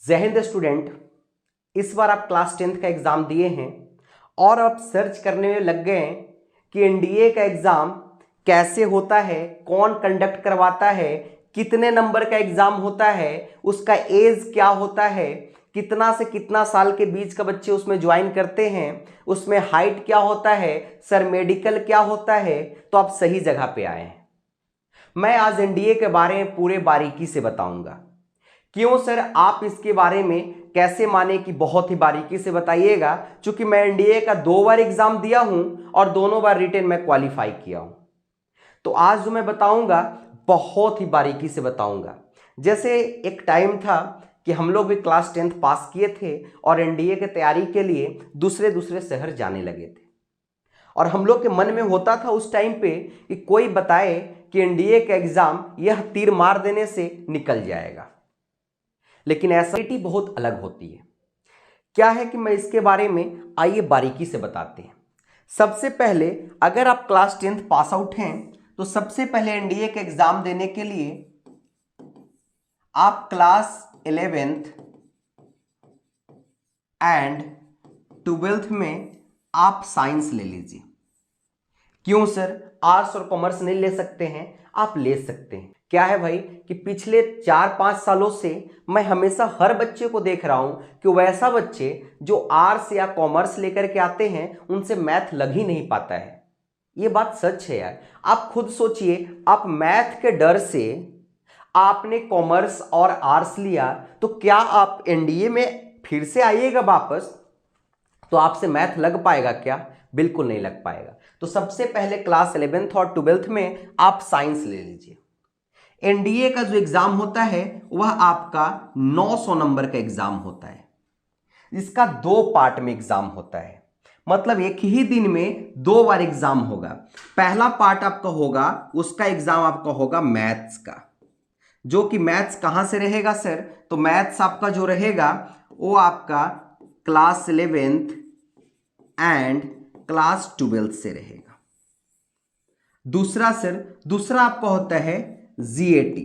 जय हिंद स्टूडेंट। इस बार आप क्लास 10th का एग्ज़ाम दिए हैं और आप सर्च करने में लग गए हैं कि एनडीए का एग्ज़ाम कैसे होता है, कौन कंडक्ट करवाता है, कितने नंबर का एग्ज़ाम होता है, उसका एज क्या होता है, कितना से कितना साल के बीच का बच्चे उसमें ज्वाइन करते हैं, उसमें हाइट क्या होता है, सर मेडिकल क्या होता है। तो आप सही जगह पे आए हैं। मैं आज एनडीए के बारे में पूरे बारीकी से बताऊंगा। क्यों सर, आप इसके बारे में कैसे माने कि बहुत ही बारीकी से बताइएगा, क्योंकि मैं एनडीए का 2 बार एग्जाम दिया हूं और दोनों बार रिटेन में क्वालिफाई किया हूं। तो आज जो मैं बताऊंगा बहुत ही बारीकी से बताऊंगा। जैसे एक टाइम था कि हम लोग भी क्लास 10th पास किए थे और एनडीए की तैयारी के लिए दूसरे दूसरे शहर जाने लगे थे, और हम लोग के मन में होता था उस टाइम पे कि कोई बताए कि एनडीए का एग्जाम यह तीर मार देने से निकल जाएगा। लेकिन ऐसा बहुत अलग होती है। क्या है कि मैं इसके बारे में आइए बारीकी से बताते हैं। सबसे पहले अगर आप क्लास 10th पास आउट हैं तो सबसे पहले एनडीए के एग्जाम देने के लिए आप क्लास 11th एंड 12th में आप साइंस ले लीजिए। क्यों सर, आर्ट्स और कॉमर्स नहीं ले सकते हैं? आप ले सकते हैं। क्या है भाई कि पिछले 4-5 सालों से मैं हमेशा हर बच्चे को देख रहा हूं कि वैसा बच्चे जो आर्ट्स या कॉमर्स लेकर के आते हैं उनसे मैथ लग ही नहीं पाता है। ये बात सच है यार। आप खुद सोचिए, आप मैथ के डर से आपने कॉमर्स और आर्ट्स लिया तो क्या आप एनडीए में फिर से आइएगा वापस तो आपसे मैथ लग पाएगा क्या? बिल्कुल नहीं लग पाएगा। तो सबसे पहले क्लास 11th और 12th में आप साइंस ले लीजिए। एनडीए का जो एग्जाम होता है वह आपका 900 नंबर का एग्जाम होता है। इसका 2 पार्ट में एग्जाम होता है, मतलब एक ही दिन में 2 बार एग्जाम होगा। पहला पार्ट आपका होगा, उसका एग्जाम आपका होगा मैथ्स का, जो कि मैथ्स कहां से रहेगा सर? तो मैथ्स आपका जो रहेगा वो आपका class 11th and class 12th से रहेगा। दूसरा सर, दूसरा आपका होता है जीएटी।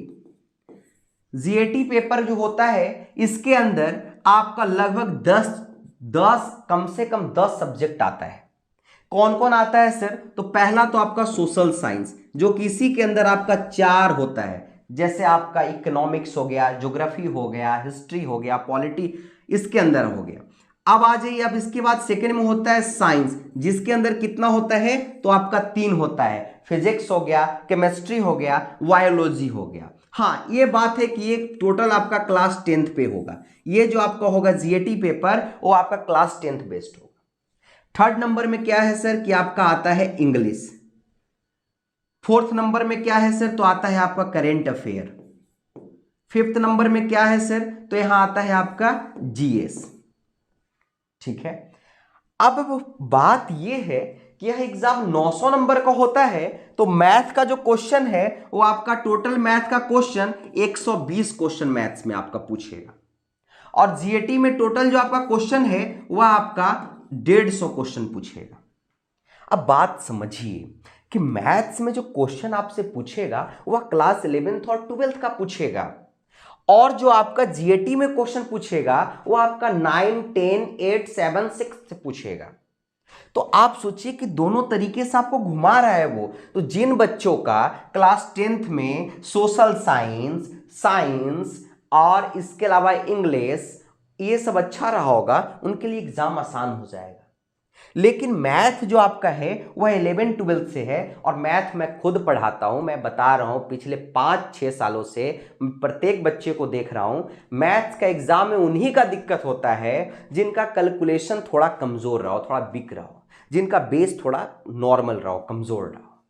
जीएटी पेपर जो होता है इसके अंदर आपका लगभग 10 कम से कम 10 सब्जेक्ट आता है। कौन कौन आता है सर? तो पहला तो आपका सोशल साइंस, जो कि इसी के अंदर आपका 4 होता है। जैसे आपका इकोनॉमिक्स हो गया, ज्योग्राफी हो गया, हिस्ट्री हो गया, पॉलिटी इसके अंदर हो गया। अब आ जाइए, अब इसके बाद सेकंड में होता है साइंस, जिसके अंदर कितना होता है? तो आपका 3 होता है। फिजिक्स हो गया, केमिस्ट्री हो गया, बायोलॉजी हो गया। हाँ, ये बात है कि ये टोटल आपका क्लास 10th पे होगा। ये जो आपका होगा जीएटी पेपर वो आपका क्लास 10th बेस्ड होगा। थर्ड नंबर में क्या है सर कि आपका आता है इंग्लिश। फोर्थ नंबर में क्या है सर? तो आता है आपका करेंट अफेयर। फिफ्थ नंबर में क्या है सर? तो यहां आता है आपका जीएस। ठीक है। अब बात यह है कि यह एग्जाम 900 नंबर का होता है, तो मैथ का जो क्वेश्चन है वो आपका टोटल मैथ का क्वेश्चन 120 क्वेश्चन मैथ्स में आपका पूछेगा, और जीएटी में टोटल जो आपका क्वेश्चन है वह आपका 150 क्वेश्चन पूछेगा। अब बात समझिए कि मैथ्स में जो क्वेश्चन आपसे पूछेगा वह क्लास 11th और 12th का पूछेगा, और जो आपका जीएटी में क्वेश्चन पूछेगा वो आपका 9, 10, 8, 7, 6 से पूछेगा। तो आप सोचिए कि दोनों तरीके से आपको घुमा रहा है वो। तो जिन बच्चों का क्लास 10th में सोशल साइंस, साइंस और इसके अलावा इंग्लिश ये सब अच्छा रहा होगा उनके लिए एग्जाम आसान हो जाएगा। लेकिन मैथ जो आपका है वह 11 12 से है, और मैथ मैं खुद पढ़ाता हूं। मैं बता रहा हूं पिछले 5-6 सालों से प्रत्येक बच्चे को देख रहा हूं, मैथ्स का एग्जाम में उन्हीं का दिक्कत होता है जिनका कैलकुलेशन थोड़ा कमजोर रहा हो, थोड़ा वीक रहा हो, जिनका बेस थोड़ा नॉर्मल रहा हो, कमजोर रहा हो।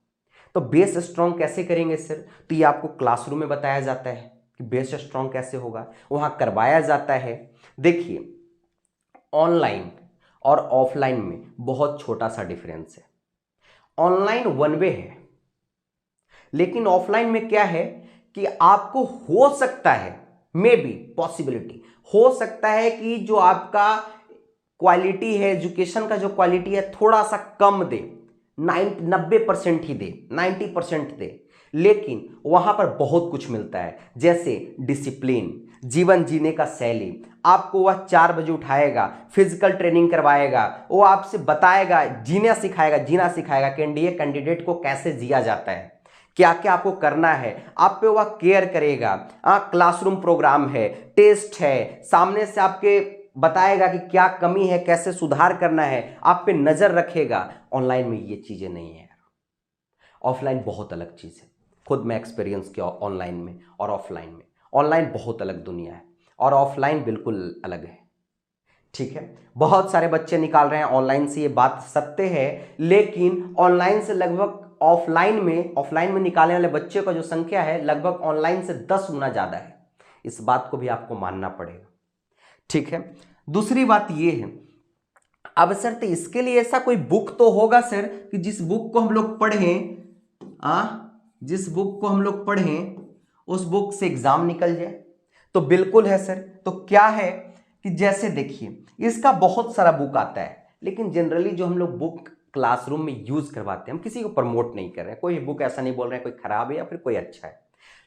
तो बेस स्ट्रांग कैसे करेंगे सर? तो ये आपको क्लासरूम में बताया जाता है कि बेस स्ट्रांग कैसे होगा, वहां करवाया जाता है। देखिए, ऑनलाइन और ऑफलाइन में बहुत छोटा सा डिफरेंस है। ऑनलाइन वन वे है, लेकिन ऑफलाइन में क्या है कि आपको हो सकता है, मे बी पॉसिबिलिटी हो सकता है कि जो आपका क्वालिटी है, एजुकेशन का जो क्वालिटी है थोड़ा सा कम दे, 90% ही दे, 90% दे, लेकिन वहां पर बहुत कुछ मिलता है। जैसे डिसिप्लिन, जीवन जीने का शैली, आपको वह 4 बजे उठाएगा, फिजिकल ट्रेनिंग करवाएगा, वो आपसे बताएगा, जीना सिखाएगा कि एनडीए कैंडिडेट को कैसे जिया जाता है, क्या क्या आपको करना है, आप पे वह केयर करेगा। क्लासरूम प्रोग्राम है, टेस्ट है, सामने से आपके बताएगा कि क्या कमी है, कैसे सुधार करना है, आप पे नजर रखेगा। ऑनलाइन में ये चीजें नहीं है। ऑफलाइन बहुत अलग चीज है, खुद मैं एक्सपीरियंस किया ऑनलाइन में और ऑफलाइन में। ऑनलाइन बहुत अलग दुनिया है और ऑफलाइन बिल्कुल अलग है। ठीक है, बहुत सारे बच्चे निकाल रहे हैं ऑनलाइन से, ये बात सत्य है, लेकिन ऑनलाइन से लगभग ऑफलाइन में निकालने वाले बच्चे का जो संख्या है लगभग ऑनलाइन से 10 गुना ज्यादा है। इस बात को भी आपको मानना पड़ेगा। ठीक है, दूसरी बात ये है, अब सर तो इसके लिए ऐसा कोई बुक तो होगा सर कि जिस बुक को हम लोग पढ़ें उस बुक से एग्जाम निकल जाए। तो बिल्कुल है सर। तो क्या है कि जैसे देखिए, इसका बहुत सारा बुक आता है, लेकिन जनरली जो हम लोग बुक क्लासरूम में यूज करवाते हैं, हम किसी को प्रमोट नहीं कर रहे हैं, कोई बुक ऐसा नहीं बोल रहे हैं कोई खराब है या फिर कोई अच्छा है,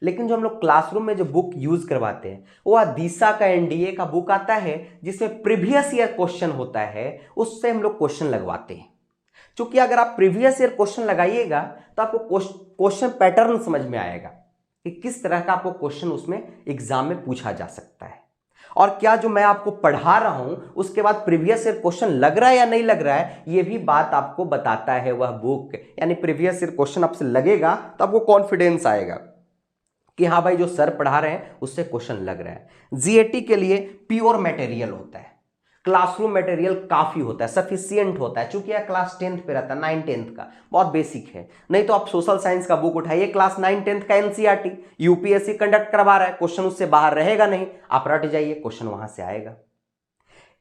लेकिन जो हम लोग क्लासरूम में जो बुक यूज करवाते हैं वो दिशा का एनडीए का बुक आता है, जिसमें प्रीवियस ईयर क्वेश्चन होता है, उससे हम लोग क्वेश्चन लगवाते हैं। क्योंकि अगर आप प्रीवियस ईयर क्वेश्चन लगाइएगा तो आपको क्वेश्चन पैटर्न समझ में आएगा कि किस तरह का आपको क्वेश्चन उसमें एग्जाम में पूछा जा सकता है, और क्या जो मैं आपको पढ़ा रहा हूं उसके बाद प्रीवियस ईयर क्वेश्चन लग रहा है या नहीं लग रहा है, यह भी बात आपको बताता है वह बुक। यानी प्रीवियस ईयर क्वेश्चन आपसे लगेगा तो आपको कॉन्फिडेंस आएगा कि हाँ भाई जो सर पढ़ा रहे हैं उससे क्वेश्चन लग रहा है। जीएटी के लिए प्योर मटेरियल होता है, क्लासरूम मटेरियल काफी होता है, सफिशियंट होता है, चूंकि यह क्लास 10th पे रहता है, 9-10th का बहुत बेसिक है। नहीं तो आप सोशल साइंस का बुक उठाइए, क्लास 9-10th का एनसीईआरटी यूपीएससी कंडक्ट करवा रहा है, क्वेश्चन उससे बाहर रहेगा नहीं, आप रट जाइए, क्वेश्चन वहां से आएगा।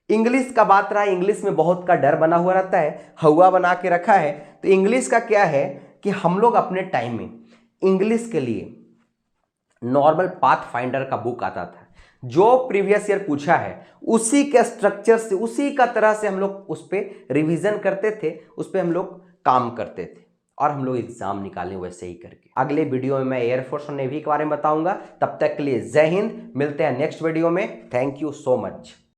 इंग्लिश का बात रहा, इंग्लिश में बहुत का डर बना हुआ रहता है, हवा बना के रखा है। तो इंग्लिश का क्या है कि हम लोग अपने टाइम में इंग्लिश के लिए नॉर्मल पाथ फाइंडर का बुक आता था, जो प्रीवियस ईयर पूछा है उसी के स्ट्रक्चर से, उसी का तरह से हम लोग उस पर रिवीजन करते थे, उस पर हम लोग काम करते थे और हम लोग एग्जाम निकालें वैसे ही करके। अगले वीडियो में मैं एयरफोर्स और नेवी के बारे में बताऊंगा। तब तक के लिए जय हिंद, मिलते हैं नेक्स्ट वीडियो में। Thank you so much.